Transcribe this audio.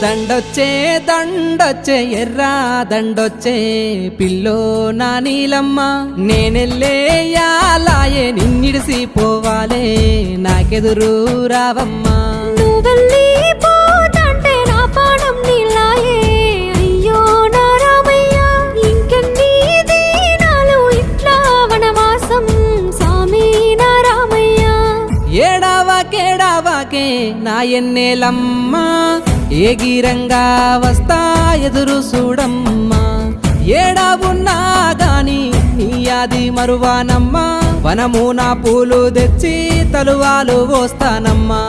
దండొచ్చే దండొచ్చే ఎర్రా దండొచ్చే pillow నా నీలమ్మ నేనెళ్ళే యాలాయే నిన్నిడిసి పోవాలే నాకెదురు రావమ్మా నువ్వెళ్ళి పోతంటే నా పానం నీలాయే అయ్యో నా రామయ్య ఇంకెన్ని దినాలు ఇట్లా వనవాసం స్వామి నా రామయ్య ఏడావాకేడావాకే నా ఎన్నేలమ్మా ఏగిరంగా వస్తా ఎదురు చూడమ్మా ఏడావున్నా గాని నీ యాది మరువానమ్మా వనము నా పూలు తెచ్చి తలువాలు పోస్తానమ్మా